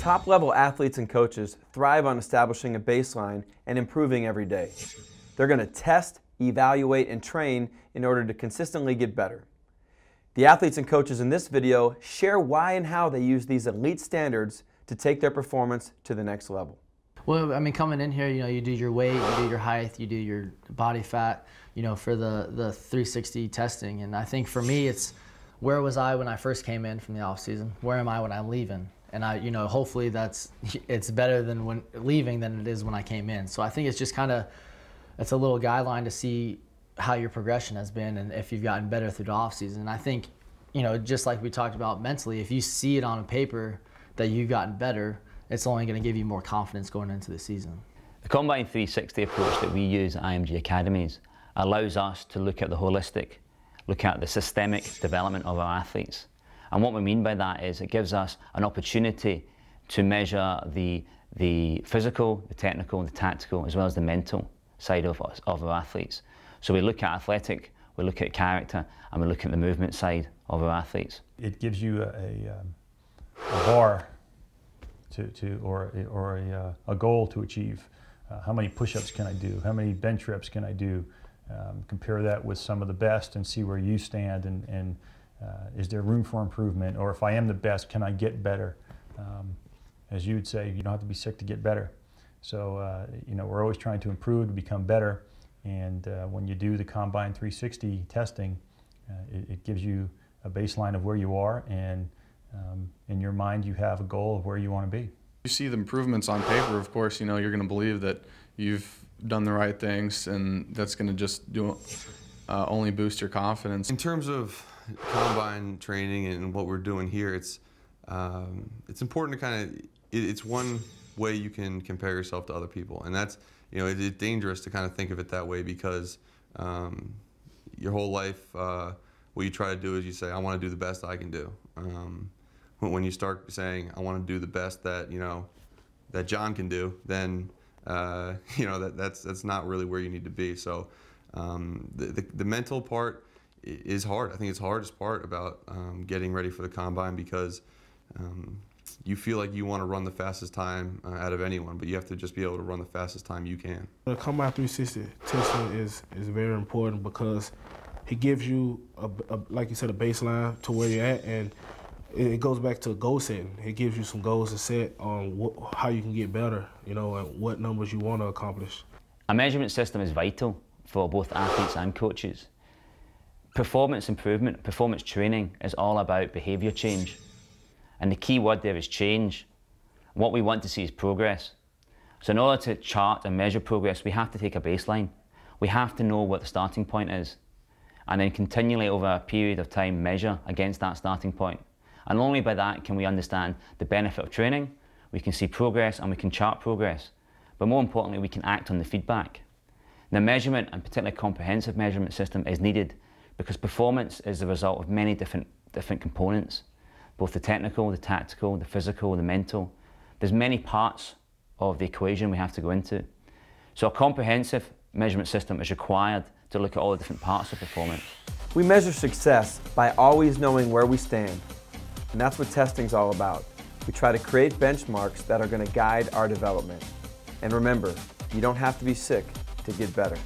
Top-level athletes and coaches thrive on establishing a baseline and improving every day. They're going to test, evaluate, and train in order to consistently get better. The athletes and coaches in this video share why and how they use these elite standards to take their performance to the next level. Well, I mean, coming in here, you do your weight, you do your height, you do your body fat, for the 360 testing. And I think for me, it's where was I when I first came in from the off season? Where am I when I'm leaving? And hopefully it's better than when leaving than it is when I came in. So I think it's just it's a little guideline to see how your progression has been and if you've gotten better through the off season. And I think, just like we talked about mentally, if you see it on paper that you've gotten better, it's only going to give you more confidence going into the season. The Combine 360 approach that we use at IMG Academies allows us to look at the holistic, look at the systemic development of our athletes. And what we mean by that is it gives us an opportunity to measure the physical, the technical, the tactical, as well as the mental side of our athletes. So we look at athletic, we look at character, and we look at the movement side of our athletes. It gives you a bar or a goal to achieve. How many push-ups can I do? How many bench reps can I do? Compare that with some of the best and see where you stand, and is there room for improvement? Or if I am the best, can I get better? As you would say, you don't have to be sick to get better. So we're always trying to improve, to become better. And when you do the Combine 360 testing, it gives you a baseline of where you are, and in your mind you have a goal of where you want to be. You see the improvements on paper, of course, you're going to believe that you've done the right things, and that's going to just only boost your confidence. In terms of combine training and what we're doing here, it's important to it's one way you can compare yourself to other people, and that's it's dangerous to think of it that way, because your whole life what you try to do is you say, I want to do the best I can do. When you start saying, I want to do the best that that John can do, then that's not really where you need to be. So the mental part is hard. I think it's the hardest part about getting ready for the combine, because you feel like you want to run the fastest time out of anyone, but you have to just be able to run the fastest time you can. The Combine 360 testing is very important, because it gives you, like you said, a baseline to where you're at, and it goes back to goal setting. It gives you some goals to set on how you can get better, and what numbers you want to accomplish. A measurement system is vital for both athletes and coaches. Performance improvement, performance training is all about behaviour change. And the key word there is change. What we want to see is progress. So in order to chart and measure progress, we have to take a baseline. We have to know what the starting point is, and then continually over a period of time measure against that starting point. And only by that can we understand the benefit of training, we can see progress, and we can chart progress. But more importantly, we can act on the feedback. The measurement, and particularly comprehensive measurement system, is needed because performance is the result of many different components, both the technical, the tactical, the physical, the mental. There's many parts of the equation we have to go into. So a comprehensive measurement system is required to look at all the different parts of performance. We measure success by always knowing where we stand. And that's what testing's all about. We try to create benchmarks that are going to guide our development. And remember, you don't have to be sick to get better.